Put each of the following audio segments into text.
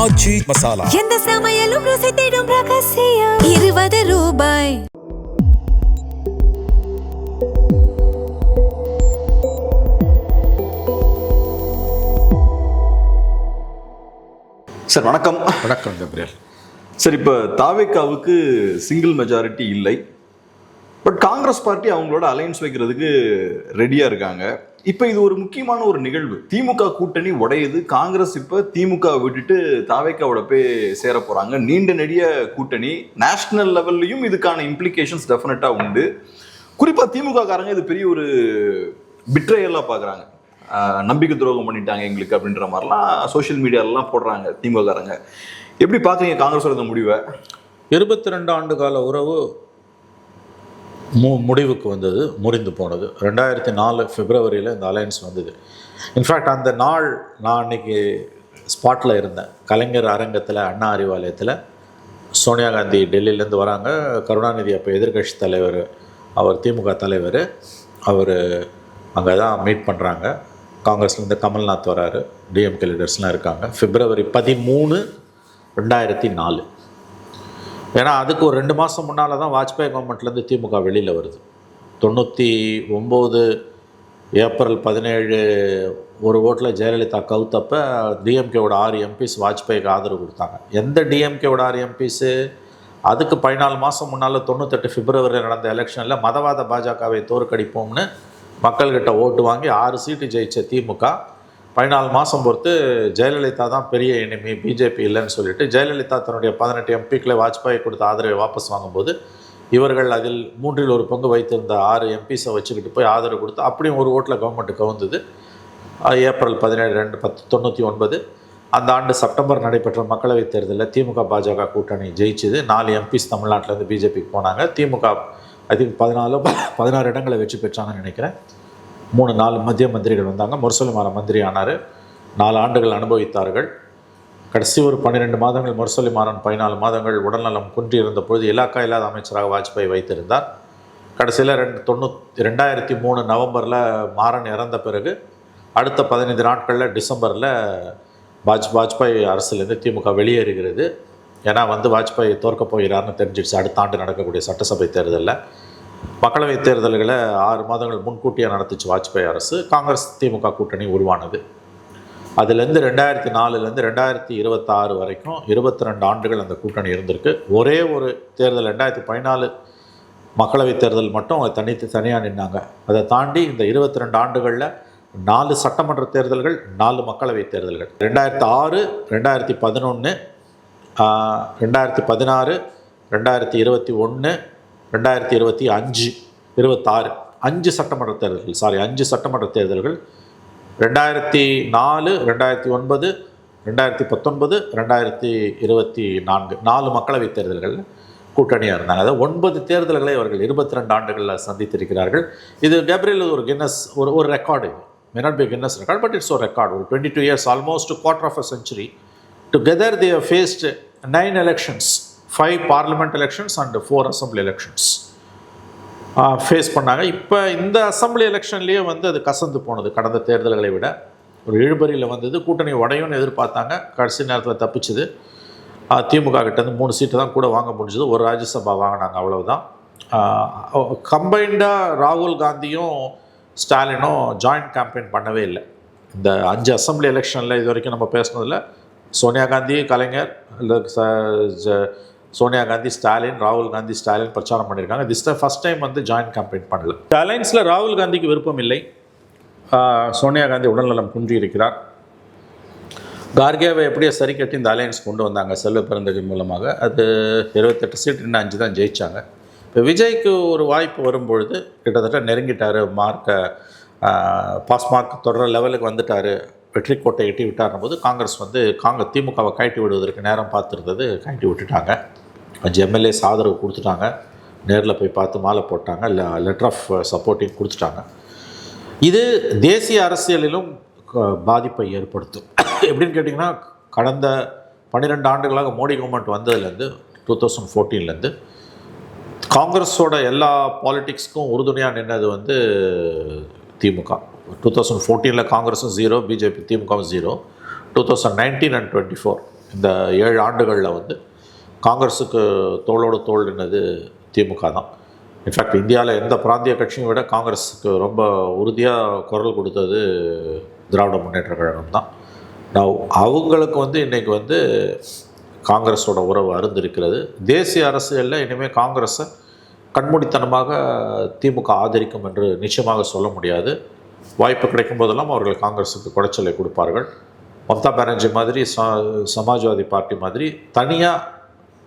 ஆச்சி மசாலா. எந்த சமையலும் ருசி தேடும் ரகசியம். 20 ரூபாய். சார் வணக்கம். வணக்கம் கபிரியல். சார், இப்போ தாவேக்காவுக்கு சிங்கிள் மெஜாரிட்டி இல்லை, பட் காங்கிரஸ் பார்ட்டி அவங்களோட அலையன்ஸ் வைக்கிறதுக்கு ரெடியாக இருக்காங்க. இப்போ இது ஒரு முக்கியமான ஒரு நிகழ்வு. திமுக கூட்டணி உடையுது. காங்கிரஸ் இப்போ திமுக விட்டுட்டு தாவேக்காவோட போய் சேர போகிறாங்க. நீண்ட நெடிய கூட்டணி. நேஷனல் லெவல்லையும் இதுக்கான இம்ப்ளிகேஷன்ஸ் டெஃபினட்டாக உண்டு. குறிப்பாக திமுக காரங்க இது பெரிய ஒரு பிட்ரேயலாக பார்க்குறாங்க. நம்பிக்கை துரோகம் பண்ணிட்டாங்க எங்களுக்கு அப்படின்ற மாதிரிலாம் சோஷியல் மீடியாலலாம் போடுறாங்க திமுககாரங்க. எப்படி பார்க்குறீங்க காங்கிரஸோட இந்த முடிவை? 22 ஆண்டு கால உறவு முடிவுக்கு வந்தது, முறிந்து போனது. 2004 பிப்ரவரியில் இந்த அலையன்ஸ் வந்தது. இன்ஃபேக்ட் அந்த நாள் நான் அன்னைக்கு ஸ்பாட்டில் இருந்தேன். கலைஞர் அரங்கத்தில், அண்ணா அறிவாலயத்தில். சோனியா காந்தி டெல்லியிலேருந்து வராங்க. கருணாநிதி அப்போ எதிர்கட்சி தலைவர், அவர் திமுக தலைவர், அவர் அங்கே தான் மீட் பண்ணுறாங்க. காங்கிரஸ்லேருந்து கமல்நாத் வராரு, டிஎம்கே லீடர்ஸ்லாம் இருக்காங்க. பிப்ரவரி 13, 2004. ஏன்னா அதுக்கு ஒரு 2 மாதம் முன்னால் தான் வாஜ்பாய் கவர்மெண்ட்லேருந்து திமுக வெளியில் வருது. 99 ஏப்ரல் 17 ஒரு ஓட்டில் ஜெயலலிதா கவுத்தப்ப டிஎம்கேவோட 6 எம்பிஸ் வாஜ்பாய்க்கு ஆதரவு கொடுத்தாங்க. எந்த டிஎம்கேவோட 6 எம்பிஸு? அதுக்கு 14 மாதம் முன்னால் 98 பிப்ரவரியில் நடந்த எலெக்ஷனில் மதவாத பாஜகவை தோற்கடிப்போம்னு மக்கள்கிட்ட ஓட்டு வாங்கி 6 சீட்டு ஜெயித்த திமுக 14 மாதம் பொறுத்து ஜெயலலிதா தான் பெரிய எனிமி, பிஜேபி இல்லைன்னு சொல்லிட்டு ஜெயலலிதா தன்னுடைய 18 எம்பிக்களை வாஜ்பாய் கொடுத்த ஆதரவை வாபஸ் வாங்கும்போது இவர்கள் அதில் 1/3 பங்கு வைத்திருந்த 6 எம்பிஸை வச்சுக்கிட்டு போய் ஆதரவு கொடுத்து அப்படியும் ஒரு ஓட்டில் கவர்மெண்ட்டு கவுந்தது. ஏப்ரல் 17, 1999 அந்த ஆண்டு செப்டம்பர் நடைபெற்ற மக்களவைத் தேர்தலில் திமுக பாஜக கூட்டணி ஜெயிச்சுது. 4 எம்பிஸ் தமிழ்நாட்டிலேருந்து பிஜேபிக்கு போனாங்க. திமுக ஐ திங்க் 16 இடங்களை வெற்றி பெற்றாங்கன்னு நினைக்கிறேன். 3-4 மத்திய மந்திரிகள் வந்தாங்க. முரசொலிமாறன் மந்திரி ஆனார். 4 ஆண்டுகள் அனுபவித்தார்கள். கடைசி ஒரு 12 மாதங்கள் முரசொலிமாறன் 14 மாதங்கள் உடல்நலம் குன்றியிருந்த பொழுது இலாக்கா இல்லாத அமைச்சராக வாஜ்பாய் வைத்திருந்தார். கடைசியில் 2003 நவம்பரில் மாறன் இறந்த பிறகு அடுத்த 15 நாட்களில் டிசம்பரில் வாஜ்பாய் அரசுலேருந்து திமுக வெளியேறுகிறது. ஏன்னா வாஜ்பாய் தோற்க போகிறார்னு தெரிஞ்சிடுச்சு. அடுத்த ஆண்டு நடக்கக்கூடிய சட்டசபை தேர்தலில். மக்களவை தேர்தல்களை 6 மாதங்கள் முன்கூட்டியே நடத்திச்சு வாஜ்பாய் அரசு. காங்கிரஸ் திமுக கூட்டணி உருவானது. அதுலேருந்து 2004லேருந்து 2026 வரைக்கும் 22 ஆண்டுகள் அந்த கூட்டணி இருந்திருக்கு. ஒரே ஒரு தேர்தல் 2014 மக்களவை தேர்தல் மட்டும் தனியாக நின்னாங்க. அதை தாண்டி இந்த 22 ஆண்டுகளில் 4 சட்டமன்ற தேர்தல்கள், 4 மக்களவை தேர்தல்கள். 2006, 2011, 2016, 2021, 2025, 26 5 சட்டமன்ற தேர்தல்கள். 5 சட்டமன்ற தேர்தல்கள். 2004, 2009, 2019, 2024 4 மக்களவை தேர்தல்கள் கூட்டணியாக இருந்தாங்க. அதாவது 9 தேர்தல்களை அவர்கள் 22 ஆண்டுகளில் சந்தித்திருக்கிறார்கள். இது கேப்ரியல் ஒரு கின்னஸ் ஒரு record. May not be Guinness record, but it's ஒரு ரெக்கார்டு. ஒரு 22 years, almost quarter of a century. Together they have faced 9 elections, 5 parliament elections and 4 assembly elections face பண்ணாங்க. இப்போ இந்த அசம்பிளி எலெக்ஷன்லேயே அது கசந்து போனது. கடந்த தேர்தல்களை விட ஒரு இழுபறியில் வந்தது. கூட்டணி உடையும்னு எதிர்பார்த்தாங்க. கடைசி நேரத்தில் தப்பிச்சுது. திமுக கிட்டேருந்து 3 சீட்டு தான் கூட வாங்க முடிஞ்சது. ஒரு ராஜ்யசபா வாங்கினாங்க, அவ்வளவுதான். கம்பைண்டாக ராகுல் காந்தியும் ஸ்டாலினும் ஜாயிண்ட் கேம்பெயின் பண்ணவே இல்லை. இந்த 5 அசம்பிளி எலெக்ஷனில் இது வரைக்கும் நம்ம பேசுனதில் சோனியா காந்தி, கலைஞர், சோனியா காந்தி, ஸ்டாலின், ராகுல் காந்தி, ஸ்டாலின் பிரச்சாரம் பண்ணியிருக்காங்க. This time first time joint campaign பண்ணல. அலைன்ஸில் ராகுல் காந்திக்கு விருப்பம் இல்லை. சோனியா காந்தி உடல்நலம் குன்றி இருக்கிறார். கார்கேவை எப்படியோ சரி கட்டி இந்த அலையன்ஸ் கொண்டு வந்தாங்க செல்வ பெருந்தகை மூலமாக. அது 28 சீட், இன்னும் 5 தான் ஜெயித்தாங்க. இப்போ விஜய்க்கு ஒரு வாய்ப்பு வரும்பொழுது கிட்டத்தட்ட நெருங்கிட்டார். பாஸ் மார்க் தொடர லெவலுக்கு வந்துட்டார். வெற்றி கோட்டை எட்டி விட்டார்னும் போது காங்கிரஸ் திமுகவை கழட்டி விடுவதற்கு நேரம் பார்த்துருந்தது. கழட்டி விட்டுட்டாங்க. 5 எம்எல்ஏஸ் ஆதரவு கொடுத்துட்டாங்க. நேரில் போய் பார்த்து மாலை போட்டாங்க. லெட்டர் ஆஃப் சப்போர்ட்டிங் கொடுத்துட்டாங்க. இது தேசிய அரசியலிலும் பாதிப்பை ஏற்படுத்தும். எப்படின்னு கேட்டிங்கன்னா, கடந்த 12 ஆண்டுகளாக மோடி கவர்மெண்ட் வந்ததுலேருந்து 2014 காங்கிரஸோட எல்லா பாலிட்டிக்ஸ்க்கும் உறுதுணையாக நின்னது திமுக. 2014 காங்கிரஸும் 0, பிஜேபி திமுகவும் 0. 2019 and 24 இந்த 7 ஆண்டுகளில் வந்து காங்கிரஸுக்கு தோளோடு தோள் நின்னது திமுக தான். இன்ஃபேக்ட் இந்தியாவில் எந்த பிராந்திய கட்சியும் விட காங்கிரஸுக்கு ரொம்ப உறுதியாக குரல் கொடுத்தது திராவிட முன்னேற்ற கழகம் தான். நான் அவங்களுக்கு வந்து இன்றைக்கி வந்து காங்கிரஸோட உறவு அருந்திருக்கிறது. தேசிய அரசியலில் இனிமேல் காங்கிரஸை கண்மூடித்தனமாக திமுக ஆதரிக்கும் என்று நிச்சயமாக சொல்ல முடியாது. வாய்ப்பு கிடைக்கும் போதெல்லாம் அவர்கள் காங்கிரஸுக்கு குடைச்சலை கொடுப்பார்கள். மம்தா பானர்ஜி மாதிரி சமாஜ்வாதி பார்ட்டி மாதிரி தனியாக,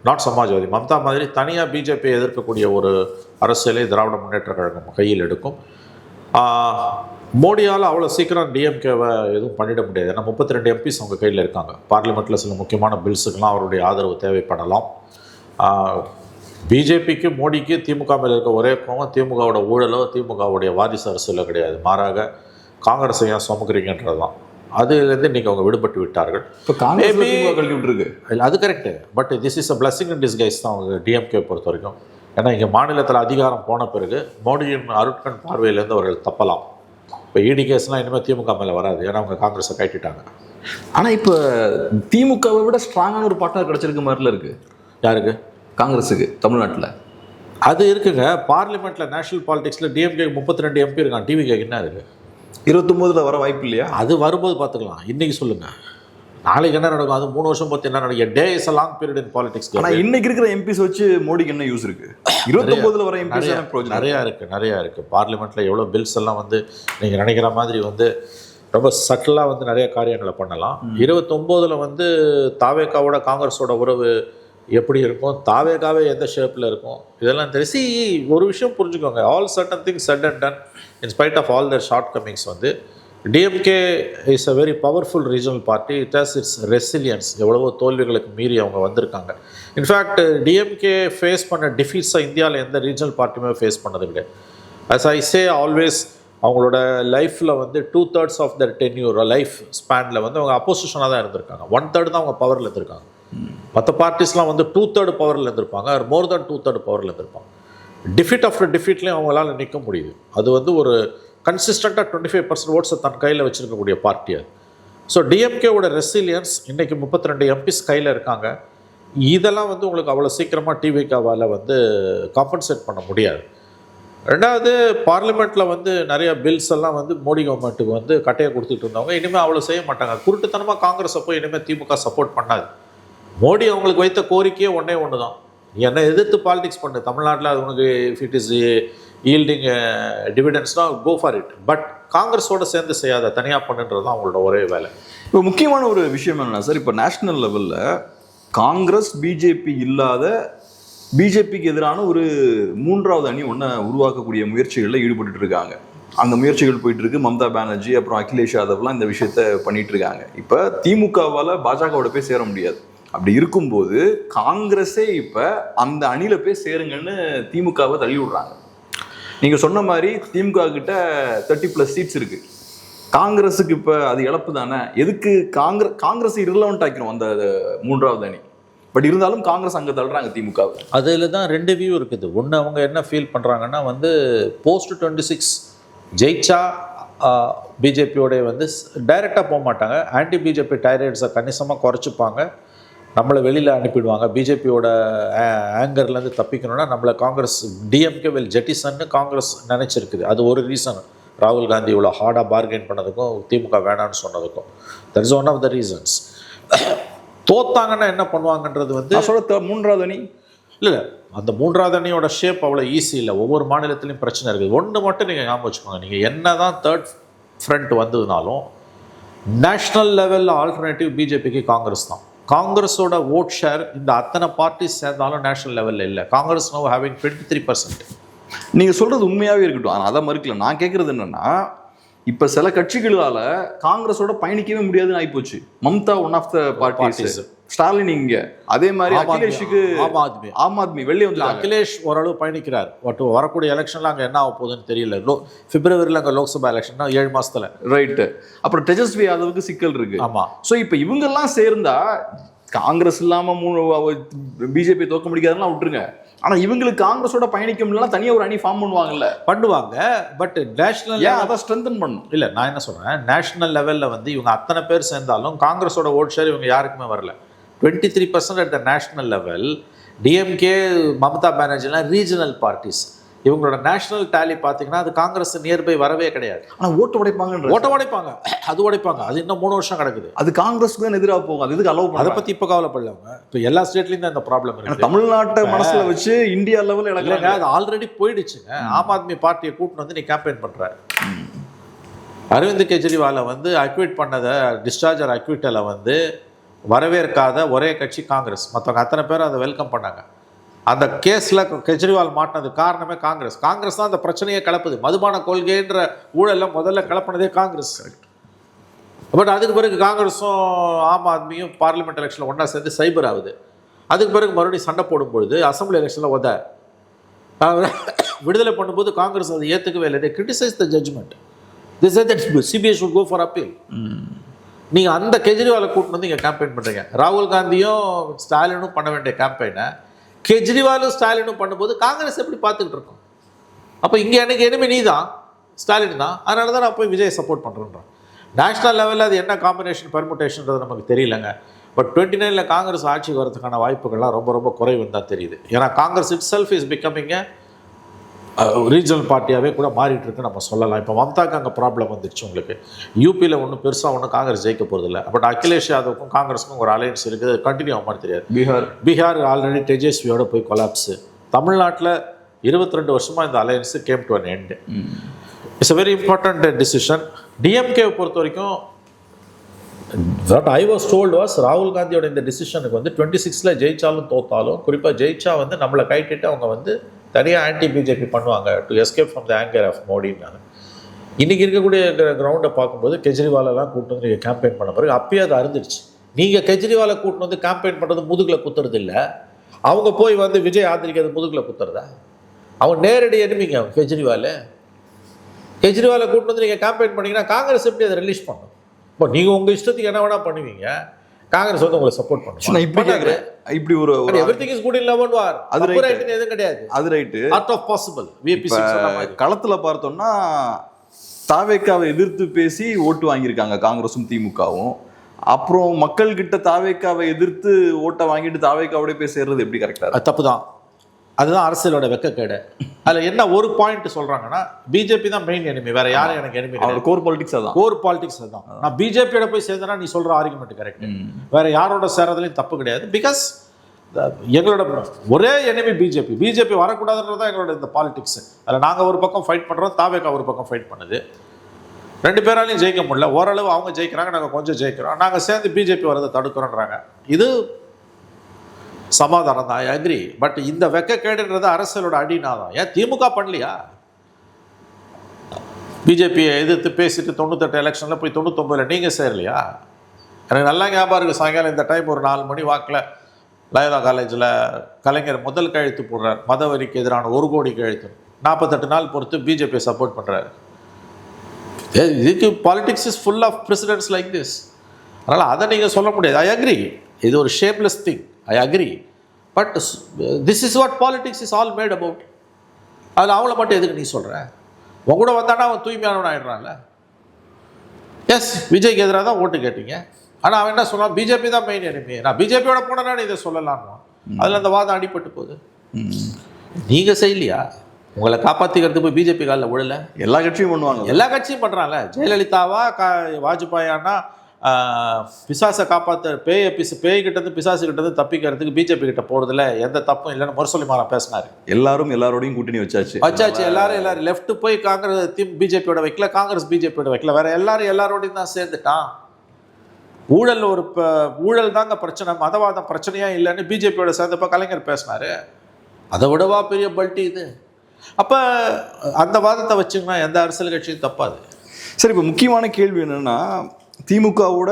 நாட் சமாஜ்வாதி, மம்தா மாதிரி தனியாக பிஜேபியை எதிர்க்கக்கூடிய ஒரு அரசியலை திராவிட முன்னேற்ற கழகம் கையில் எடுக்கும். மோடியால் அவ்வளோ சீக்கிரம் டிஎம்கேவை எதுவும் பண்ணிட முடியாது. ஏன்னா 32 எம்பிஸ் அவங்க கையில் இருக்காங்க. பார்லிமெண்ட்டில் சில முக்கியமான பில்ஸுக்கெல்லாம் அவருடைய ஆதரவு தேவைப்படலாம். பிஜேபிக்கு மோடிக்கு திமுக மேலே இருக்க ஒரே கோவம் திமுகவோட ஊழலோ திமுகவுடைய வாரிசு அரசியலோ கிடையாது. மாறாக காங்கிரஸை ஏன் சுமக்கிறீங்கன்றது தான். அதுலேருந்து இன்றைக்கி அவங்க விடுபட்டு விட்டார்கள். இப்போ காங்கிரஸ் கல்வி விட்டுருக்கு இல்லை, அது correct. But this is a blessing in disguise தான் அவங்க டிஎம்கே பொறுத்த வரைக்கும். ஏன்னா இங்கே மாநிலத்தில் அதிகாரம் போன பிறகு மோடியின் அருட்கண் பார்வையிலேருந்து அவர்கள் தப்பலாம். இப்போ இடி கேஸ்லாம் இனிமேல் திமுக மேலே வராது. ஏன்னா அவங்க காங்கிரஸை கட்டிட்டாங்க. ஆனால் இப்போ திமுகவை விட ஸ்ட்ராங்கான ஒரு பார்ட்னர் கிடச்சிருக்க மாதிரில இருக்குது. யாருக்கு? காங்கிரஸுக்கு தமிழ்நாட்டில். அது இருக்குங்க. பார்லிமெண்ட்டில் நேஷனல் பாலிடிக்ஸில் டிஎம்கே 32 எம்பி இருக்கான். டிவிகேக்கு என்ன இருக்குது? 29 வர வாய்ப்பு இல்லையா? அது வரும்போது பார்த்துக்கலாம். இன்றைக்கி சொல்லுங்கள், நாளைக்கு என்ன நடக்கும்? அது 3 வருஷம் பார்த்து என்ன நடக்கும்? Day is a long period in politics. ஆனால் இன்னைக்கு இருக்கிற எம்பிஸ் வச்சு மோடிக்கு என்ன யூஸ் இருக்குது? 29 வர எம்பிஸ் நிறையா இருக்குது. பார்லிமெண்ட்டில் எவ்வளோ பில்ஸ் எல்லாம் வந்து நீங்கள் நினைக்கிற மாதிரி வந்து ரொம்ப சட்டிலாக வந்து நிறைய காரியங்களை பண்ணலாம். 29 வந்து தாவேக்காவோட காங்கிரஸோட உறவு எப்படி இருக்கும், தாவேக்காவே எந்த ஷேப்பில் இருக்கும், இதெல்லாம் தெரிசி ஒரு விஷயம் புரிஞ்சுக்கோங்க. All certain things set and done in spite of all their shortcomings வந்து DMK is a very powerful regional party. It has its resilience. எவ்வளவோ தோல்விகளுக்கு மீறி அவங்க வந்திருக்காங்க. இன்ஃபேக்ட் டிஎம்கே ஃபேஸ் பண்ண டிஃபீட்ஸை இந்தியாவில் எந்த ரீஜனல் பார்ட்டியுமே ஃபேஸ் பண்ணது கிடையாது. அஸ் ஐ சே ஆல்வேஸ், அவங்களோட லைஃப்பில் வந்து 2/3 ஆஃப் தர் டென்யூர் லைஃப் ஸ்பேனில் வந்து அவங்க அப்போசிஷனாக தான் இருந்திருக்காங்க. 1/3 தான் அவங்க பவரில் இருந்திருக்காங்க. மற்ற பார்ட்டிஸ்லாம் வந்து 2/3 பவரில் இருந்திருப்பாங்க, ஆர் மோர் தேன் 2/3 பவரில் இருந்திருப்பாங்க. டிஃபீட் ஆஃப்டர் டிஃபீட்லேயும் அவங்களால நிற்க முடியுது. அது வந்து ஒரு கன்சிஸ்டண்ட்டாக 25% ஓட்ஸை தன் கையில் வச்சுருக்கக்கூடிய பார்ட்டி அது. ஸோ டிஎம்கேவோட ரெசிலியன்ஸ் இன்றைக்கி 32 எம்பிஸ் கையில் இருக்காங்க. இதெல்லாம் வந்து உங்களுக்கு அவ்வளோ சீக்கிரமாக டிவிகாவால் வந்து காம்பன்சேட் பண்ண முடியாது. ரெண்டாவது, பார்லிமெண்ட்டில் வந்து நிறைய பில்ஸ் எல்லாம் வந்து மோடி கவர்மெண்ட்டுக்கு வந்து கட்டையை கொடுத்துட்டு இருந்தவங்க இனிமேல் அவ்வளோ செய்ய மாட்டாங்க. குருட்டுத்தனமாக காங்கிரஸை போய் இனிமேல் திமுக சப்போர்ட் பண்ணாது. மோடி அவங்களுக்கு வைத்த கோரிக்கையே ஒன்று தான், என்னை எதிர்த்து பாலிடிக்ஸ் பண்ணு, தமிழ்நாட்டில் அது உனக்கு இஃப் இட் இஸ் ஈல்டிங் டிவிடென்ஸ்னால் கோ ஃபார் இட். பட் காங்கிரஸோடு சேர்ந்து செய்யாத, தனியாக பண்ணுன்றது தான் அவங்களோட ஒரே வேலை. இப்போ முக்கியமான ஒரு விஷயம் என்னன்னா சார், இப்போ நேஷனல் லெவலில் காங்கிரஸ் பிஜேபி இல்லாத பிஜேபிக்கு எதிரான ஒரு 3வது அணி ஒன்றை உருவாக்கக்கூடிய முயற்சிகளில் ஈடுபட்டு இருக்காங்க. அந்த முயற்சிகள் போயிட்டு இருக்கு. மம்தா பானர்ஜி அப்புறம் அகிலேஷ் யாதவ்லாம் இந்த விஷயத்த பண்ணிட்டு இருக்காங்க. இப்போ திமுகவால் பாஜகவோட போய் சேர முடியாது. அப்படி இருக்கும்போது காங்கிரஸே இப்போ அந்த அணியில போய் சேருங்கன்னு திமுகவை தள்ளி விடுறாங்க. நீங்க சொன்ன மாதிரி திமுக கிட்ட 30+ சீட்ஸ் இருக்கு. காங்கிரஸுக்கு இப்போ அது இழப்பு தானே. எதுக்கு காங்கிரஸ் irrelevant ஆக்கணும் அந்த 3வது அணி. பட் இருந்தாலும் காங்கிரஸ் அங்கே தள்ளுறாங்க திமுக. அதில் தான் 2 வியூ இருக்குது. ஒன்று, அவங்க என்ன ஃபீல் பண்ணுறாங்கன்னா வந்து போஸ்ட் 26 ஜெயிச்சா பிஜேபியோடைய வந்து டைரெக்டாக போக மாட்டாங்க. ஆன்டி பிஜேபி டைரேட்ஸை கணிசமாக குறைச்சிப்பாங்க, நம்மளை வெளியில் அனுப்பிடுவாங்க. பிஜேபியோட ஆங்கர்லேருந்து தப்பிக்கணும்னா நம்மளை காங்கிரஸ் டிஎம்கே வில் ஜெட்டிசன்னு காங்கிரஸ் நினச்சிருக்குது. அது ஒரு ரீசன். ராகுல் காந்தி இவ்வளோ ஹார்டாக பார்கெயின் பண்ணதுக்கும் திமுக வேணான்னு சொன்னதுக்கும் that is one of the reasons. தோத்தாங்கன்னா என்ன பண்ணுவாங்கன்றது வந்து 3வது அணி இல்லை, அந்த 3வது அணியோட ஷேப் அவ்வளோ ஈஸி இல்லை. ஒவ்வொரு மாநிலத்திலையும் பிரச்சனை இருக்குது. ஒன்று மட்டும் நீங்கள் ஞாபகம் வச்சுக்கோங்க, நீங்கள் என்ன தான் தேர்ட் ஃப்ரண்ட் வந்ததுனாலும் நேஷ்னல் லெவலில் ஆல்டர்னேட்டிவ் பிஜேபிக்கு காங்கிரஸ் தான். காங்கிரஸோட ஓட் ஷேர் இந்த அத்தனை பார்ட்டிஸ் சேர்ந்தாலும் நேஷனல் லெவலில் இல்லை. Congress no having 23%. நீங்கள் சொல்கிறது உண்மையாகவே இருக்கட்டும், ஆனால் அதை மறுக்கல. நான் கேட்குறது என்னென்னா, இப்போ சில கட்சிகளால் காங்கிரஸோட பயணிக்கவே முடியாதுன்னு ஆகிப்போச்சு. Mamata one of the parties, Stalin இங்கே, அதே மாதிரி அகிலேஷுக்கு ஆம் ஆத்மி வெளியே வந்து அகிலேஷ் ஓரளவு பயணிக்கிறார். வரக்கூடிய எலெக்ஷன்ல அங்கே என்ன ஆக போகுதுன்னு தெரியல. பிப்ரவரியில் அங்கே லோக்சபா எலெக்ஷன்னா 7 மாசத்துல. ரைட்டு. அப்புறம் தேஜஸ்வி யாதவுக்கு சிக்கல் இருக்கு. ஆமா. ஸோ இப்போ இவங்கெல்லாம் சேர்ந்தா காங்கிரஸ் இல்லாமல் பிஜேபி தோக்க முடியாதுன்னா விட்டுருங்க. ஆனால் இவங்களுக்கு காங்கிரஸோட பயணிக்க முடியலாம், தனியாக ஒரு அணி ஃபார்ம் பண்ணுவாங்க. பட் நேஷனல் அதை ஸ்ட்ரென்தன் பண்ணும். இல்லை, நான் என்ன சொல்கிறேன், நேஷனல் லெவலில் வந்து இவங்க அத்தனை பேர் சேர்ந்தாலும் காங்கிரஸோட ஓட் ஷேர் இவங்க யாருக்குமே வரல. 23% at the national level. DMK, Mamata பானர்ஜிலாம் ரீஜனல் பார்ட்டிஸ். இவங்களோட நேஷனல் டேலி பார்த்தீங்கன்னா அது காங்கிரஸ் நியர்பை வரவே கிடையாது. ஆனால் ஓட்டு உடைப்பாங்க, அது உடைப்பாங்க. அது இன்னும் 3 வருஷம் கிடக்குது. அது காங்கிரஸுக்கு தான் எதிராக போகும். அது எதுக்கு அலோவ்? அதை பற்றி இப்போ கவலைப்படலவங்க. இப்போ எல்லா ஸ்டேட்லேயும் தான் இந்த ப்ராப்ளம் இருக்குது. தமிழ்நாட்டை மனசில் வச்சு இந்தியா லெவலில் இல்லைங்க, அது ஆல்ரெடி போயிடுச்சுங்க. ஆம் ஆத்மி பார்ட்டியை கூட்டின்னு வந்து நீ கேம்பெயின் பண்ணுற. அரவிந்த் கெஜ்ரிவாலை வந்து அக்விட் பண்ணதை, டிஸ்சார்ஜர் அக்விட்டலை வந்து வரவேற்காத ஒரே கட்சி காங்கிரஸ். மற்றவங்க அத்தனை பேரும் அதை வெல்கம் பண்ணாங்க. அந்த கேஸில் கெஜ்ரிவால் மாட்டினது காரணமே காங்கிரஸ். காங்கிரஸ் தான் அந்த பிரச்சனையை கிளப்புது. மதுபான கொள்கைன்ற ஊழலில் முதல்ல கிளப்பினதே காங்கிரஸ். பட் அதுக்கு பிறகு காங்கிரஸும் ஆம் ஆத்மியும் பார்லிமெண்ட் எலெக்ஷனில் ஒன்றா சேர்ந்து சைபர் ஆகுது. அதுக்கு பிறகு மறுபடியும் சண்டை போடும்பொழுது அசம்பிளி எலெக்ஷனில் விடுதலை பண்ணும்போது காங்கிரஸ் அதை ஏற்றுக்கவே இல்லை. Criticise the judgement. This is that CBI should go for appeal. நீங்கள் அந்த கெஜ்ரிவாலை கூட்டின்னு வந்து இங்கே கேம்பெயின் பண்ணுறீங்க. ராகுல் காந்தியும் ஸ்டாலினும் பண்ண வேண்டிய கேம்பெயினை கெஜ்ரிவாலும் ஸ்டாலினும் பண்ணும்போது காங்கிரஸ் எப்படி பார்த்துக்கிட்டு இருக்கோம்? அப்போ இங்கே எனக்கு எனிமே நீ தான், ஸ்டாலின் தான். அதனால தான் நான் போய் விஜய் சப்போர்ட் பண்ணுறேன். நேஷனல் லெவலில் அது என்ன காம்பினேஷன் பெர்முட்டேஷன்றது நமக்கு தெரியலங்க. பட் 29ல் காங்கிரஸ் ஆட்சிக்கு வரதுக்கான வாய்ப்புகள்லாம் ரொம்ப ரொம்ப குறைவுன்னு தான் தெரியுது. ஏன்னா Congress itself is becoming regional பார்ட்டியாகவே கூட மாறிட்டு இருக்கு நம்ம சொல்லலாம். இப்போ மம்தாக்கு அங்கே ப்ராப்ளம் வந்துருச்சு. உங்களுக்கு யூபியில் ஒன்றும் பெருசாக ஒன்றும் காங்கிரஸ் ஜெயிக்க போகிறதில்ல. பட் அகிலேஷ் யாதவுக்கும் காங்கிரஸுக்கும் ஒரு அலையன்ஸ் இருக்குது. கண்டினியூ ஆக மாதிரி தெரியாது. பீகார் ஆல்ரெடி தேஜஸ்வியோட போய் கொலாப்ஸு. தமிழ்நாட்டில் 22 வருஷமாக இந்த alliance came to an end. It's a very important decision. டிஎம்கேவை பொறுத்த வரைக்கும் what I was told was ராகுல் காந்தியோட இந்த டிசிஷனுக்கு வந்து 26ல் ஜெயிச்சாலும் தோத்தாலும், குறிப்பாக ஜெயிச்சா வந்து நம்மளை கைட்டிட்டு அவங்க வந்து தனியாக ஆன்டி பிஜேபி பண்ணுவாங்க to escape from the anger of மோடின்னாங்க. இன்றைக்கி இருக்கக்கூடிய கிரவுண்டை பார்க்கும்போது கெஜ்ரிவாலெல்லாம் கூட்டு வந்து நீங்கள் கேம்பெயின் பண்ண பிறகு அப்பயே அது அருந்துருச்சு. நீங்கள் கெஜ்ரிவாலை கூட்டு வந்து கேம்பெயின் பண்ணுறது முதுகில் குத்துறது இல்லை, அவங்க போய் வந்து விஜய் ஆதரிக்கிறது முதுகில் குத்துறதா? அவங்க நேரடி எனிமிங்க அவங்க கெஜ்ரிவாலை கூட்டு வந்து நீங்கள் கேம்பெயின் பண்ணிங்கன்னா காங்கிரஸ் எப்படி அதை ரிலீஸ் பண்ணும்? இப்போ நீங்கள் உங்கள் இஷ்டத்துக்கு என்ன வேணால் பண்ணுவீங்க, காங்கிரஸ் வந்து உங்களை சப்போர்ட் பண்ணும். நான் இப்படி கேட்குறேன். இப்படி ஒரு everything is good in love and war. அது ரைட்னு எதுவும் கிடையாது. அது right. Art of possible. VBC களத்துல பார்த்தோம்னா தாவேக்காவை எதிர்த்து பேசி ஓட்டு வாங்கியிருக்காங்க காங்கிரஸும் திமுகவும். அப்புறம் மக்கள் கிட்ட தாவேக்காவை எதிர்த்து ஓட்டை வாங்கிட்டு தாவேக்காவோட போய் சேர்றது எப்படி கரெக்டா? அது தப்பு தான். அதுதான் அரசியலோட வெக்கக்கேடு. அதில் என்ன ஒரு பாயிண்ட் சொல்றாங்கன்னா பிஜேபி தான் மெயின் எனிமி, வேற யாரும் எனக்கு எனிமி கிடையாது. கோர் பாலிடிக்ஸ் அதான். கோர் பாலிடிக்ஸ் அதான். நான் பிஜேபியோட போய் சேர்ந்தேன்னா நீ சொல்ற ஆர்குமெண்ட் கரெக்ட். வேற யாரோட சேர்றதுலையும் தப்பு கிடையாது. பிகாஸ் எங்களோட ஒரே எனிமி பிஜேபி வரக்கூடாதுன்றதான் எங்களோட இந்த பாலிடிக்ஸ். அதில் நாங்கள் ஒரு பக்கம் ஃபைட் பண்ணுறோம், தாவேக்கா ஒரு பக்கம் ஃபைட் பண்ணுது. 2 பேராலையும் ஜெயிக்க முடியல. ஓரளவு அவங்க ஜெயிக்கிறாங்க, நாங்கள் கொஞ்சம் ஜெயிக்கிறோம். நாங்கள் சேர்ந்து பிஜேபி வரதை தடுக்கிறோன்றாங்க. இது சமாதானம் தான், ஐ அக்ரி. பட் இந்த வெக்கக்கேடுன்றது அரசியலோட அடினாதான். ஏன் திமுக பண்ணலையா? பிஜேபியை எதிர்த்து பேசிட்டு 98 எலெக்ஷனில் போய் 99ல் நீங்கள் சேரலையா? எனக்கு நல்லா ஞாபகம் இருக்குது. சாயங்காலம் இந்த டைம் ஒரு 4 மணி வாக்கில் லயோலா காலேஜில் கலைஞர் முதல் கையெழுத்து போடுறார். மதவெறிக்கு எதிரான 1 கோடி கையெழுத்து. 48 நாள் பொறுத்து பிஜேபியை சப்போர்ட் பண்ணுறாரு. இதுக்கு politics is full of presidents like this. அதனால் அதை நீங்கள் சொல்ல முடியாது. ஐ அக்ரி, இது ஒரு shameless thing. I agree. But this is what politics is all made about. அதில் அவங்கள மட்டும் எதுக்கு நீ சொல்கிற? உங்க கூட வந்தானா அவன் தூய்மையானவன் ஆகிடுறான்ல. எஸ், விஜய்க்கு எதிராக தான் ஓட்டு கேட்டீங்க. ஆனால் அவன் என்ன சொன்னான்? பிஜேபி தான் மெயின் எனிமி. நான் பிஜேபியோட போனேன்னா இதை சொல்லலான்னு. அதில் அந்த வாதம் அடிபட்டு போகுது. நீங்கள் செய்யலையா? உங்களை காப்பாற்றிக்கிறதுக்கு போய் பிஜேபி காலில் விழல. எல்லா கட்சியும் பண்ணுவாங்க. எல்லா கட்சியும் பண்ணுறாங்கல்ல. ஜெயலலிதாவா வாஜ்பாயானா பிசாசை காப்பாற்ற பேய்கிட்டது பிசாசு கிட்டது தப்பிக்கிறதுக்கு பிஜேபி கிட்ட போகிறதுல எந்த தப்பும் இல்லைன்னு முரசொலி மாறன் பேசினார். எல்லாரோடையும் கூட்டணி வச்சாச்சு. எல்லாரும் லெஃப்ட் போய் காங்கிரஸ் பிஜேபியோட வைக்கல, காங்கிரஸ் பிஜேபியோட வைக்கல, வேற எல்லாரோடையும் தான் சேர்ந்துட்டான். ஊழல் ஒரு ஊழல் தாங்க பிரச்சனை, மதவாதம் பிரச்சனையா இல்லைன்னு பிஜேபியோட சேர்ந்தப்ப கலைஞர் பேசினாரு. அதை விடவா பெரிய பல்ட்டி இது? அப்போ அந்த வாதத்தை வச்சுங்கன்னா எந்த அரசியல் கட்சியும் தப்பாது. சரி, இப்போ முக்கியமான கேள்வி என்னன்னா, திமுகவோட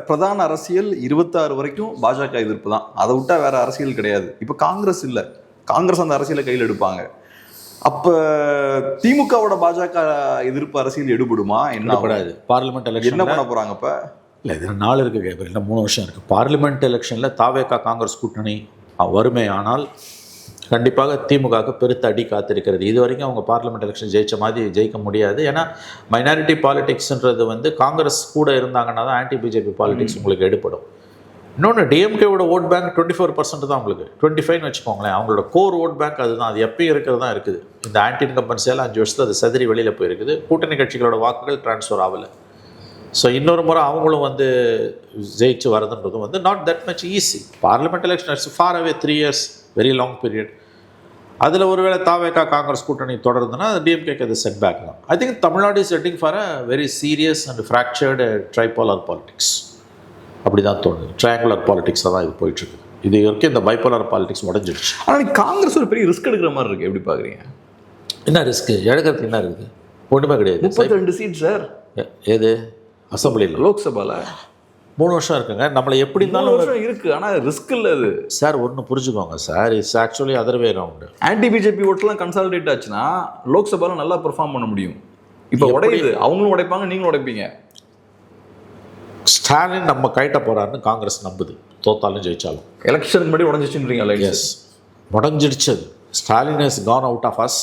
பிரதான அரசியல் 26 வரைக்கும் பாஜக எதிர்ப்பு தான். அதை விட்டா வேற அரசியல் கிடையாது. இப்போ காங்கிரஸ் இல்லை, காங்கிரஸ் அந்த அரசியலை கையில் எடுப்பாங்க. அப்போ திமுகவோட பாஜக எதிர்ப்பு அரசியல் எடுபடுமா? என்ன கூடாது. பார்லிமெண்ட் எலெக்ஷன் என்ன பண்ண போறாங்க? இப்போ இல்லை, இது 4 இருக்குது, இல்லை 3 வருஷம் இருக்குது. பார்லிமெண்ட் எலெக்ஷனில் தாவேகா காங்கிரஸ் கூட்டணி வறுமையானால் கண்டிப்பாக திமுகவுக்கு பெருத்த அடி காத்திருக்கிறது. இது வரைக்கும் அவங்க பார்லிமெண்ட் எலெக்ஷன் ஜெயிச்ச மாதிரி ஜெயிக்க முடியாது. ஏன்னா மைனாரிட்டி பாலிடிக்ஸ்ன்றது வந்து காங்கிரஸ் கூட இருந்தாங்கன்னா தான் ஆன்டி பிஜேபி பாலிடிக்ஸ் உங்களுக்கு எடுப்படும். இன்னொன்று டிஎம்கேவோட ஓட் பேங்க் 24% தான் உங்களுக்கு, 25ன்னு வச்சுக்கோங்களேன். அவங்களோட கோர் ஓட் பேங்க் அதுதான், அது எப்பயும் இருக்கிறது தான் இருக்குது. இந்த ஆன்டி இன்கம்பன்சியால் 5 வருஷத்தில் அது செதறி வெளியில் போயிருக்குது. கூட்டணி கட்சிகளோட வாக்குகள் ட்ரான்ஸ்ஃபர் ஆகலை. ஸோ இன்னொரு முறை அவங்களும் வந்து ஜெயிச்சு வரதுன்றதும் வந்து not that much easy. Parliament election it's far away 3 years, very long period. அதில் ஒருவேளை தாவேகா காங்கிரஸ் கூட்டணி தொடருதுன்னா டிஎம்கேக்கு அது செட் பேக் தான். I think Tamil Nadu is heading for a very serious and fractured tripolar politics. அப்படி தான் தோணுது. ட்ரையாங்குலர் பாலிடிக்ஸில் தான் இது போயிட்டுருக்கு. இது வரைக்கும் இந்த பைபோலார் பாலிடிக்ஸ் உடஞ்சிடுச்சு. ஆனால் காங்கிரஸ் ஒரு பெரிய ரிஸ்க் எடுக்கிற மாதிரி இருக்குது, எப்படி பார்க்குறீங்க? என்ன ரிஸ்க்கு எடுக்கிறதுக்கு? என்ன இருக்குது? ஒன்றுமே கிடையாது. 32 சீட் சார். ஏது அசம்பிளியில்? லோக்சபாவில் 3 வருஷம் இருக்குங்க. நம்மளை எப்படி இருந்தாலும் வருஷம் இருக்குது, ஆனால் ரிஸ்க் இல்லை அது சார். ஒன்று புரிஞ்சுக்கோங்க sir, it's actually other way round. Anti BJP ஓட்ஸ்லாம் கன்சாலிடேட் ஆச்சுன்னா லோக்சபாவில் நல்லா பெர்ஃபார்ம் பண்ண முடியும். இப்போ உடையுது, அவங்களும் உடைப்பாங்க, நீங்களும் உடைப்பீங்க. ஸ்டாலின் நம்ம கைட்ட போறாருன்னு காங்கிரஸ் நம்புது, தோத்தாலும் ஜெயிச்சாலும். எலெக்ஷனுக்கு முன்னாடி உடஞ்சிச்சுன்றீங்க? எஸ், உடஞ்சிடுச்சு. Stalin is gone out of us.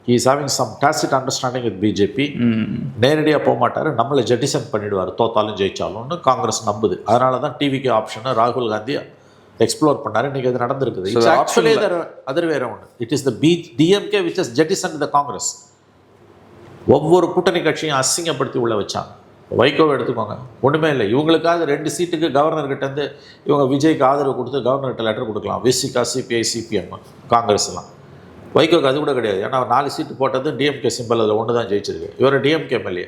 He is having some tacit understanding with BJP. நேரடியாக போக மாட்டார், நம்மளை ஜெட்டிசன் பண்ணிடுவார் தோத்தாலும் ஜெயிச்சாலும்னு காங்கிரஸ் நம்புது. அதனால தான் டிவிக்கு ஆப்ஷனை ராகுல் காந்தி எக்ஸ்ப்ளோர் பண்ணார். இன்னைக்கு அது நடந்திருக்குது. It's actually other way round. It is the DMK which is jettison the Congress. ஒவ்வொரு கூட்டணி கட்சியும் அசிங்கப்படுத்தி உள்ள வச்சாங்க. வைகோவை எடுத்துக்கோங்க, ஒன்றுமே இல்லை. இவங்களுக்காக 2 சீட்டுக்கு கவர்னர்கிட்டேருந்து இவங்க விஜய்க்கு ஆதரவு கொடுத்து கவர்னர்கிட்ட லெட்டர் கொடுக்கலாம். Visika, CBI, CPM, காங்கிரஸ்லாம். வைகோக்கு அது கூட கிடையாது. ஏன்னா 4 சீட்டு போட்டது டிஎம்கே சிம்பிள், அதில் 1 தான் ஜெயிச்சிருக்கு. இவர் டிஎம்கே எம்எல்ஏ.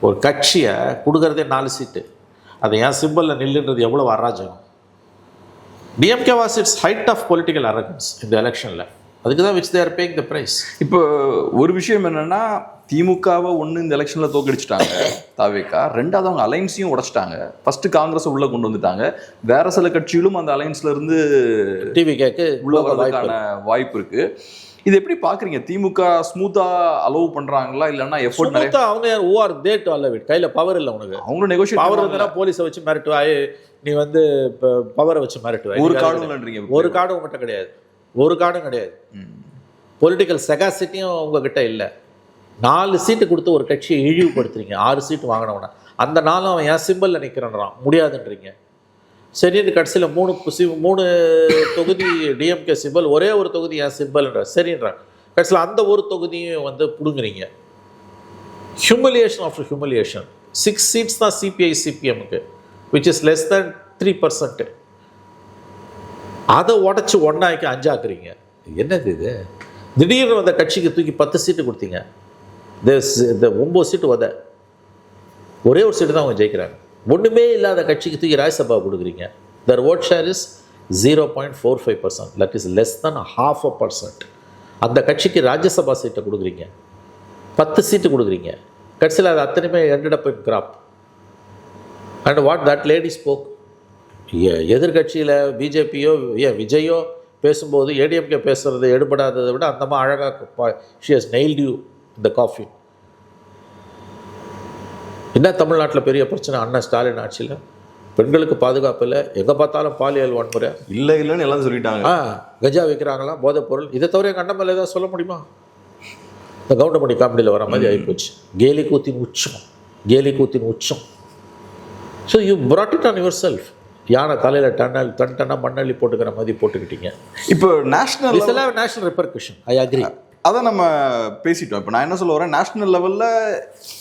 ஒரு கட்சியை கொடுக்குறதே 4 சீட்டு, அதை ஏன் சிம்பிளில் நில்லுன்றது எவ்வளோ அராஜகம். DMK was its height of political arrogance இந்த எலெக்ஷனில். அதுக்கு தான் which they are paying the price. இப்போ ஒரு விஷயம் என்னென்னா, திமுகவை இந்த எலெக்ஷனில் தோக்கடிச்சிட்டாங்க தாவேகா. 2வது அவங்க அலைன்ஸையும் உடைச்சிட்டாங்க. ஃபஸ்ட்டு காங்கிரஸை உள்ளே கொண்டு வந்துட்டாங்க. வேற சில கட்சிகளும் அந்த அலைன்ஸ்லேருந்து டிவிகேக்கு உள்ள வரதுக்கான வாய்ப்பு இருக்குது. இது எப்படி பார்க்குறீங்க? திமுக ஸ்மூத்தாக அலோவ் பண்ணுறாங்களா, இல்லைன்னா எஃபோர்ட் நிறைய? அவங்க OR they to allow it. கையில் பவர் இல்லை உனக்கு. அவங்களும் நெகோஷியேட் பவர் இருந்தா போலீஸை வச்சு மிரட்டுவாய், நீ வந்து பவரை வச்சு மிரட்டுவாய். ஒரு கார்டும் இல்லைன்றீங்க? ஒரு கார்டும் உங்கள்கிட்ட கிடையாது, ஒரு கார்டும் கிடையாது. பொலிட்டிக்கல் செகாசிட்டியும் உங்ககிட்ட இல்லை. 4 சீட்டு கொடுத்து ஒரு கட்சியை இழிவுபடுத்துறீங்க. 6 சீட்டு வாங்கினவன அந்த 4 அவன் என் சிம்பிளில் நிற்கிறான், முடியாதுன்றீங்க. சரின்னு கடைசியில் 3 தொகுதி டிஎம்கே சிம்பிள், ஒரே ஒரு தொகுதி என் சிம்பிள்ன்ற சரின்றான். கடைசியில் அந்த ஒரு தொகுதியும் வந்து பிடுங்குறீங்க. Humiliation after humiliation. 6 சீட்ஸ் தான் சிபிஐ சிபிஎம்க்கு, விச் இஸ் லெஸ் தேன் 3%. அதை உடச்சி 1 5 என்னது இது? திடீர்னு அந்த கட்சிக்கு தூக்கி 10 சீட்டு கொடுத்தீங்க. இந்த 9 சீட்டு ஒரே ஒரு சீட்டு தான் அவங்க ஜெயிக்கிறாங்க. ஒன்றுமே இல்லாத கட்சிக்கு தூக்கி ராஜ்யசபா கொடுக்குறீங்க. Their vote share is 0.45%, that is less than 0.5%. அந்த கட்சிக்கு ராஜ்யசபா சீட்டை கொடுக்குறீங்க, 10 சீட்டு கொடுக்குறீங்க. கடைசியில் அது அத்தனையுமே ended up in crap. And what that lady spoke. எதிர்கட்சியில் பிஜேபியோ விஜயோ பேசும்போது ஏடிஎம்கே பேசுகிறது எடுபடாததை விட அந்தமா அழகாக ஷி ஹஸ் நெயில்ட் யூ இந்த காஃபி. என்ன தமிழ்நாட்டில் பெரிய பிரச்சனை? அண்ணன் ஸ்டாலின் ஆட்சியில் பெண்களுக்கு பாதுகாப்பு இல்லை, எங்கே பார்த்தாலும் பாலியல் வன்முறை இல்லைன்னு எல்லாம் சொல்லிட்டாங்க. கஜா வைக்கிறாங்களா, போதைப் பொருள். இதை தவிர எங்கள் அண்ணன் மேலே ஏதாவது சொல்ல முடியுமா? இந்த கவுண்டமணி காமெடியில் வர மாதிரி ஆகிப்போச்சு. கேலி கூத்தின் உச்சம். So you brought it on yourself. யானை தலையில் டன்னா மண்ணள்ளி போட்டுக்கிற மாதிரி போட்டுக்கிட்டீங்க. இப்போ நேஷனல் ரெப்பர்கஷன். I agree. அதை நம்ம பேசிட்டோம். இப்போ நான் என்ன சொல்ல வரேன், நேஷனல் லெவலில்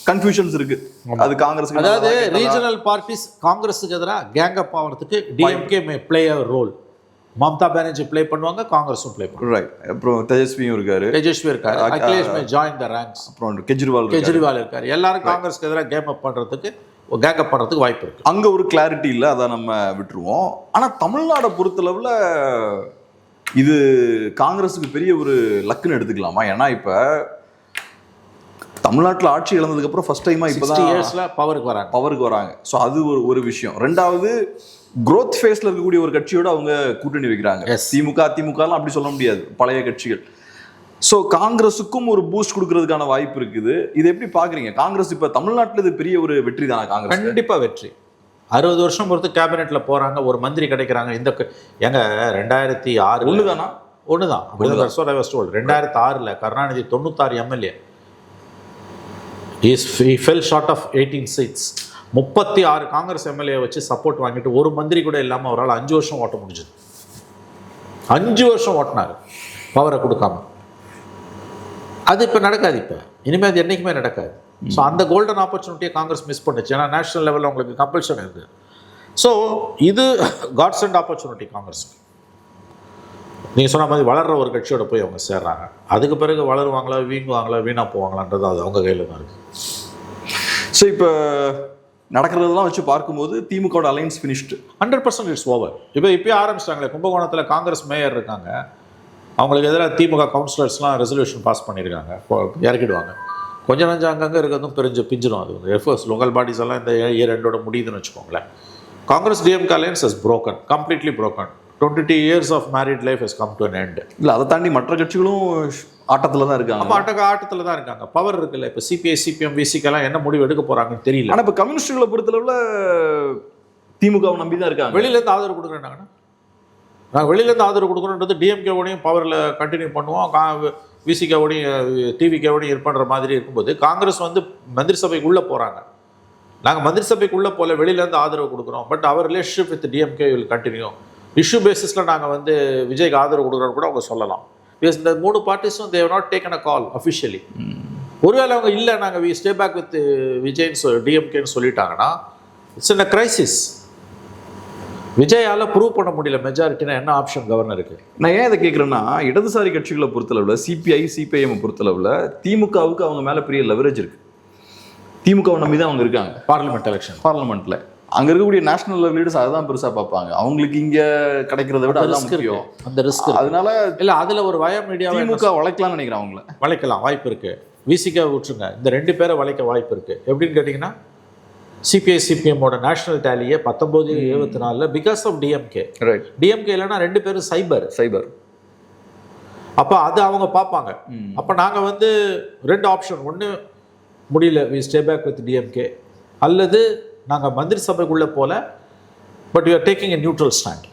கன்ஃபியூஷன்ஸ் இருக்குது. அது காங்கிரஸ், அதாவது ரீஜனல் பார்ட்டிஸ் காங்கிரஸுக்கு எதிராக கேங் அப் ஆகிறதுக்கு DMK may play a role. Mamata Banerjee play பண்ணுவாங்க, காங்கிரஸும் ப்ளே பண்ணுவாங்க. ரைட். அப்புறம் தேஜஸ்வி இருக்காரு, Akhilesh may join the ranks. அப்புறம் கெஜ்ரிவால் இருக்காரு. எல்லாரும் காங்கிரஸ்க்கு எதிராக கேங் அப் பண்ணுறதுக்கு வாய்ப்பு இருக்குது. அங்கே ஒரு கிளாரிட்டி இல்லை, அதை நம்ம விட்டுருவோம். ஆனால் தமிழ்நாடை பொறுத்தளவில் இது காங்கிரஸுக்கு பெரிய ஒரு லக்குன்னு எடுத்துக்கலாமா? ஏன்னா இப்போ தமிழ்நாட்டில் ஆட்சி இழந்ததுக்கப்புறம் ஃபர்ஸ்ட் டைமாக இப்போ தான் 60 இயர்ஸில் பவருக்கு வராங்க. ஸோ அது ஒரு விஷயம். 2வது, growth ஃபேஸில் இருக்கக்கூடிய ஒரு கட்சியோட அவங்க கூட்டணி வைக்கிறாங்க. திமுகலாம் அப்படி சொல்ல முடியாது, பழைய கட்சிகள். ஸோ காங்கிரஸுக்கும் ஒரு பூஸ்ட் கொடுக்கறதுக்கான வாய்ப்பு இருக்குது. இது எப்படி பார்க்குறீங்க? காங்கிரஸ் இப்போ தமிழ்நாட்டில் இது பெரிய ஒரு வெற்றி தானே? காங்கிரஸ் கண்டிப்பாக வெற்றி. 60 வருஷம் பொறுத்து கேபினெட்டில் போகிறாங்க, ஒரு மந்திரி கிடைக்கிறாங்க. இந்த எங்க 2006 ஒன்று தானா? ஒன்று தான். 2006 Karunanidhi 96 MLA. He fell short of 18 seats. 36 Congress MLA வச்சு சப்போர்ட் வாங்கிட்டு ஒரு மந்திரி கூட இல்லாமல் அவரால் 5 வருஷம் ஓட்ட முடிஞ்சது. 5 வருஷம் ஓட்டினார் பவரை கொடுக்காம. அது இப்போ நடக்காது. இப்போ இனிமேல் அது என்றைக்குமே நடக்காது. ஸோ அந்த கோல்டன் ஆப்பர்ச்சுனிட்டியை காங்கிரஸ் மிஸ் பண்ணுச்சு. ஏன்னா நேஷனல் லெவலில் உங்களுக்கு கம்பல்ஷன் இருக்குது. ஸோ இது காட்ஸ் அண்ட் ஆப்பர்ச்சுனிட்டி காங்கிரஸ். நீங்கள் சொன்ன மாதிரி வளர்கிற ஒரு கட்சியோட போய் அவங்க சேர்றாங்க. அதுக்கு பிறகு வளருவாங்களா, வீணாக போவாங்களான்றது அது அவங்க கையில் தான் இருக்குது. ஸோ இப்போ நடக்கிறதெல்லாம் வச்சு பார்க்கும்போது திமுகவோட அலைன்ஸ் ஃபினிஷ்டு 100% இட்ஸ் ஓவர். இப்போயே ஆரம்பிச்சிட்டாங்களே. கும்பகோணத்தில் காங்கிரஸ் மேயர் இருக்காங்க, அவங்களுக்கு எதிராக திமுக கவுன்சிலர்ஸ்லாம் ரெசல்யூஷன் பாஸ் பண்ணியிருக்காங்க, இறக்கிடுவாங்க. கொஞ்சம் நஞ்சம் அங்கங்கே இருக்கிறதும் பிஞ்சிடும். அது வந்து எஃபர்ட்ஸ் லோக்கல் பாடிஸ் எல்லாம் இந்த இயர் எண்டோட முடியுதுன்னு வச்சுக்கோங்களேன். Congress DMK alliance has broken, completely broken. 22 years of married life has come to an end. இல்லை, அதை தாண்டி மற்ற கட்சிகளும் ஆட்டத்தில் தான் இருக்காங்க. அப்போ ஆட்டத்தில் தான் இருக்காங்க. பவர் இருக்குல்ல. இப்போ சிபிஐ, சிபிஎம், விசிக்கெல்லாம் என்ன முடிவு எடுக்க போகிறாங்கன்னு தெரியல. ஆனால் இப்போ கம்யூனிஸ்டுகளை பொறுத்தளவில் திமுகவை நம்பி தான் இருக்காங்க. வெளியிலேருந்து ஆதரவு கொடுக்குறேன்னாங்கன்னா நாங்கள் வெளியிலேருந்து ஆதரவு கொடுக்குறோன்றது டிஎம்கேவோடையும் பவரில் கண்டினியூ பண்ணுவோம், விசிகேவோடையும் டிவிகேவோடையும் இருப்பன்ற மாதிரி இருக்கும்போது காங்கிரஸ் வந்து மந்திரி சபைக்குள்ளே போகிறாங்க. நாங்கள் மந்திரி சபைக்குள்ளே போல வெளியிலேருந்து ஆதரவு கொடுக்குறோம். பட் அவர் relationship with DMK will continue. Issue பேசிஸில் நாங்கள் வந்து விஜய்க்கு ஆதரவு கொடுக்குறோன்னு கூட அவங்க சொல்லலாம். பிகாஸ் இந்த 3 பார்ட்டிஸும் they not taken a call officially. ஒருவேளை அவங்க இல்லை நாங்கள் வி ஸ்டே பேக் வித் விஜய்ன்னு டிஎம்கேன்னு சொல்லிட்டாங்கன்னா இட்ஸ் இன் அ கிரைசிஸ். விஜயால் ப்ரூவ் பண்ண முடியல மெஜாரிட்டினா என்ன ஆப்ஷன் கவர்னருக்கு. நான் ஏன் இதை கேட்குறேன்னா, இடதுசாரி கட்சிகளை பொறுத்தளவில் சிபிஐ, சிபிஐஎம் பொறுத்தளவில் திமுகவுக்கு அவங்க மேலே பெரிய லெவரேஜ் இருக்குது. திமுகவை நம்பி தான் அவங்க இருக்காங்க. பார்லிமெண்ட்டில் அங்கே இருக்கக்கூடிய நேஷனல் லீடர்ஸ் அதை தான் பெருசாக பார்ப்பாங்க. அவங்களுக்கு இங்கே கிடைக்கிறத விட அதுதான் முக்கியம். அந்த ரிஸ்க் அதனால இல்லை, அதில் ஒரு வய மீடியா திமுக வளைக்கலாம்னு நினைக்கிறேன். அவங்கள வளைக்கலாம் வாய்ப்பு இருக்குது. விசிகா விட்டுருங்க, இந்த 2 பேரை வளைக்க வாய்ப்பு இருக்குது. எப்படின்னு கேட்டிங்கன்னா சிபிஐ, சிபிஎம்மோட நேஷனல் டேலியே 1974 because of DMK. Right. DMK இல்லைன்னா 2 பேரும் சைபர். அப்போ அது அவங்க பார்ப்பாங்க. அப்போ நாங்கள் வந்து 2 ஆப்ஷன். ஒன்று முடியல, we stay back with DMK, அல்லது நாங்கள் மந்திரி சபைக்குள்ளே போல but you are taking a neutral stand.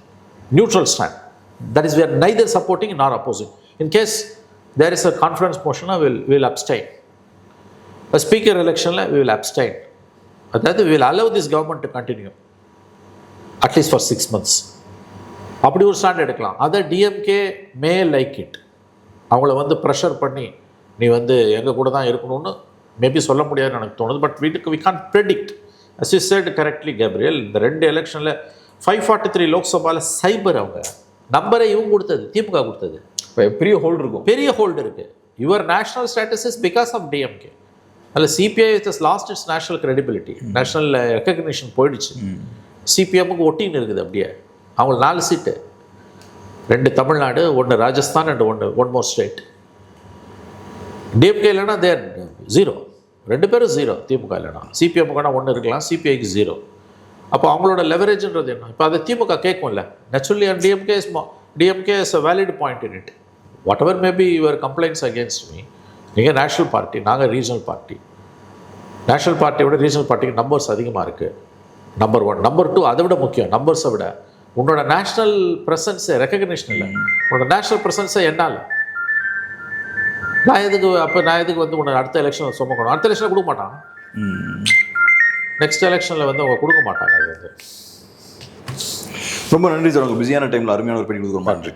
That is we are neither supporting nor opposing. In case there is a conference மோஷனாக வில் அப்ஸ்டைன். ஸ்பீக்கர் எலெக்ஷனில் வில் அப்ஸ்டைன். அதாவது will allow this government to continue at least for 6 months. அப்படி ஒரு stand எடுக்கலாம். அதை DMK May like it. அவங்கள வந்து pressure பண்ணி நீ வந்து எங்கள் கூட தான் இருக்கணும்னு மேபி சொல்ல முடியாதுன்னு எனக்கு தோணுது. But we can't predict. as you said correctly Gabriel, இந்த 2 எலெக்ஷனில் 543 லோக்சபாவில் சைபர் அவங்க நம்பரை இவங்க கொடுத்தது, திமுக கொடுத்தது. பெரிய ஹோல்டு இருக்குது. Your national status is because of DMK. அதில் CPI is lost its national credibility, national recognition போயிடுச்சு. சிபிஎம்முக்கு ஒட்டின்னு இருக்குது அப்படியே. அவங்களுக்கு 4 seat, 2 Tamil Nadu, 1 Rajasthan and one more state. DMK இல்லைன்னா தேர் 0, 2 பேரும் 0. திமுக இல்லைனா சிபிஎம்முக்கான 1 இருக்கலாம், சிபிஐக்கு 0. அப்போ அவங்களோட லெவரேஜ்ன்றது என்ன? இப்போ அதை திமுக கேட்கும்ல naturally. And DMK is a valid point in it. Whatever maybe your complaints against me. நீங்கள் நேஷ்னல் பார்ட்டி, நாங்கள் ரீஜனல் பார்ட்டி. நேஷ்னல் பார்ட்டியை விட ரீஜனல் பார்ட்டிக்கு நம்பர்ஸ் அதிகமாக இருக்குது. நம்பர் 1. நம்பர் 2, அதை விட முக்கியம் நம்பர்ஸை விட உன்னோட நேஷ்னல் ப்ரெசன்ஸை ரெக்கக்னிஷன் இல்லை. உன்னோட நேஷ்னல் ப்ரெசன்ஸை என்னால் நான் எதுக்கு வந்து உன்னை அடுத்த எலெக்ஷனில் சுமக்கணும்? அடுத்த எலெக்ஷனில் கொடுக்க மாட்டான். நெக்ஸ்ட் எலெக்ஷனில் வந்து அவங்க கொடுக்க மாட்டாங்க. அது வந்து ரொம்ப நன்றி சார். உங்கள் பிஸியான டைமில் அருமையான ஒரு பேட்டி கொடுக்க ரொம்ப நன்றி.